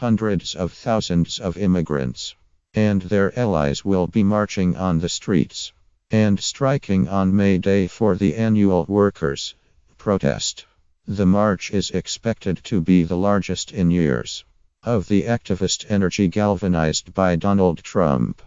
hundreds of thousands of immigrants and their allies will be marching on the streets and striking on May Day for the annual workers' protest. The march is expected to be the largest in years of the activist energy galvanized by Donald Trump.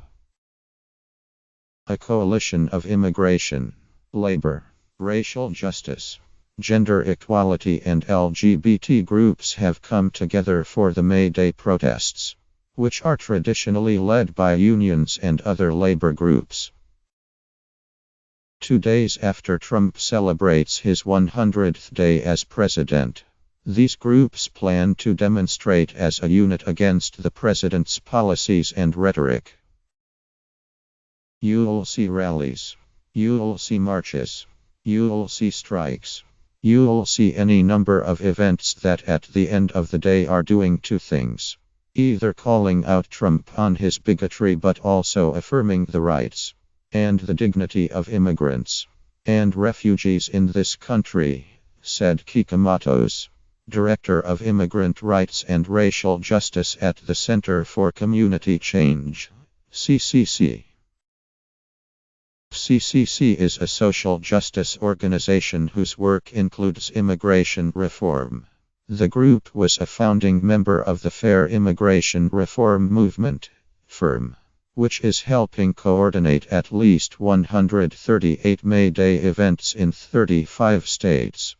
A coalition of immigration, labor, racial justice, gender equality and LGBT groups have come together for the May Day protests, which are traditionally led by unions and other labor groups. 2 days after Trump celebrates his 100th day as president, these groups plan to demonstrate as a unit against the president's policies and rhetoric. You'll see rallies. You'll see marches. You'll see strikes. You'll see any number of events that at the end of the day are doing two things. Either calling out Trump on his bigotry but also affirming the rights and the dignity of immigrants and refugees in this country, said Kika Matos, Director of Immigrant Rights and Racial Justice at the Center for Community Change, CCC. CCC is a social justice organization whose work includes immigration reform. The group was a founding member of the Fair Immigration Reform Movement, FIRM, which is helping coordinate at least 138 May Day events in 35 states.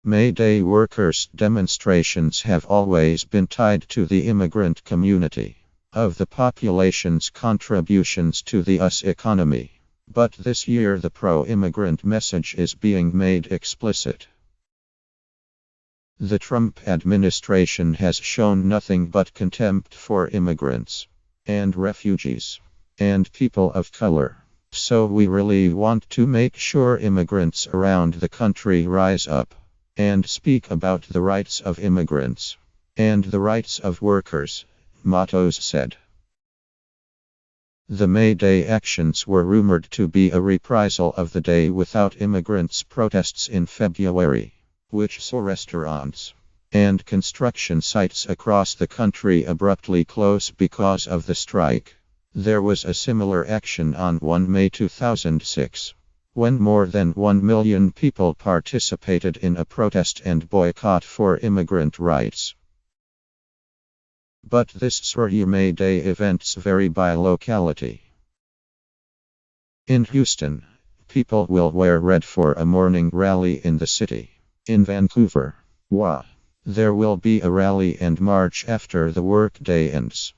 May Day workers' demonstrations have always been tied to the immigrant community of the population's contributions to the US economy. But this year the pro-immigrant message is being made explicit. The Trump administration has shown nothing but contempt for immigrants and refugees and people of color. So we really want to make sure immigrants around the country rise up and speak about the rights of immigrants and the rights of workers, Matos said. The May Day actions were rumored to be a reprisal of the Day Without Immigrants protests in February, which saw restaurants and construction sites across the country abruptly close because of the strike. There was a similar action on 1 May 2006, when more than 1 million people participated in a protest and boycott for immigrant rights. But this year's May Day events vary by locality. In Houston, people will wear red for a morning rally in the city. In Vancouver, there will be a rally and march after the workday ends.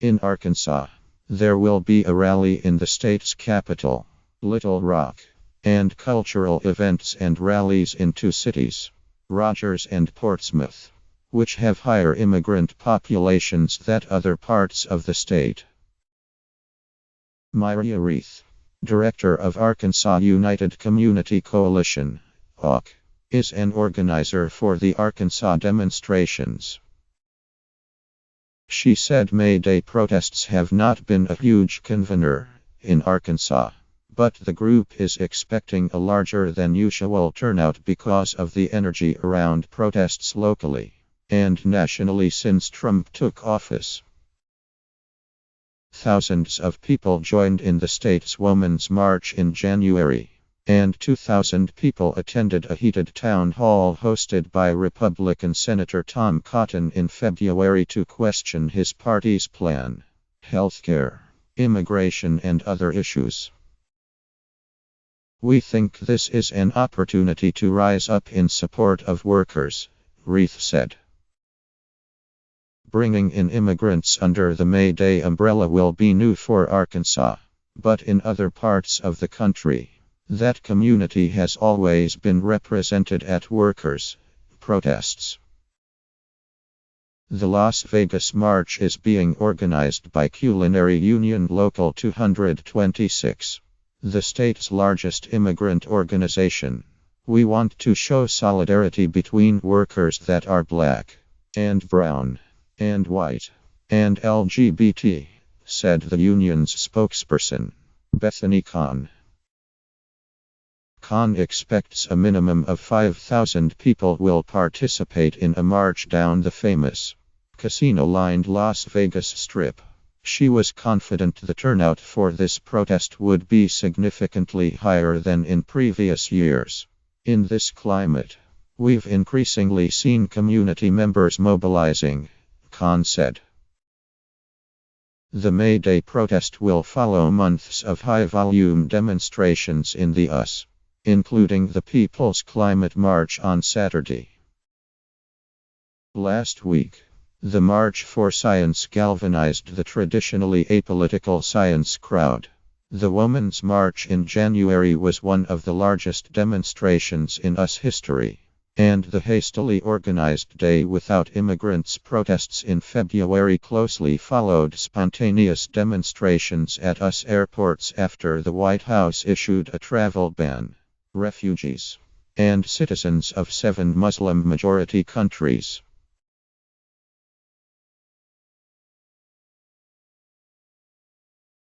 In Arkansas, there will be a rally in the state's capital, Little Rock, and cultural events and rallies in two cities, Rogers and Portsmouth, which have higher immigrant populations than other parts of the state. Myria Reith, Director of Arkansas United Community Coalition, AUC, is an organizer for the Arkansas demonstrations. She said May Day protests have not been a huge convener in Arkansas, but the group is expecting a larger than usual turnout because of the energy around protests locally and nationally since Trump took office. Thousands of people joined in the state's Women's March in January, and 2,000 people attended a heated town hall hosted by Republican Senator Tom Cotton in February to question his party's plan, healthcare, immigration and other issues. We think this is an opportunity to rise up in support of workers, Reith said. Bringing in immigrants under the May Day umbrella will be new for Arkansas, but in other parts of the country, that community has always been represented at workers' protests. The Las Vegas March is being organized by Culinary Union Local 226, the state's largest immigrant organization. We want to show solidarity between workers that are black and brown and white and LGBT, said the union's spokesperson, Bethany Kahn. Khan expects a minimum of 5,000 people will participate in a march down the famous casino-lined Las Vegas Strip. She was confident the turnout for this protest would be significantly higher than in previous years. In this climate, we've increasingly seen community members mobilizing, Khan said. The May Day protest will follow months of high-volume demonstrations in the US, including the People's Climate March on Saturday. Last week, the March for Science galvanized the traditionally apolitical science crowd. The Women's March in January was one of the largest demonstrations in US history, and the hastily organized Day Without Immigrants protests in February closely followed spontaneous demonstrations at US airports after the White House issued a travel ban. Refugees and citizens of 7 Muslim-majority countries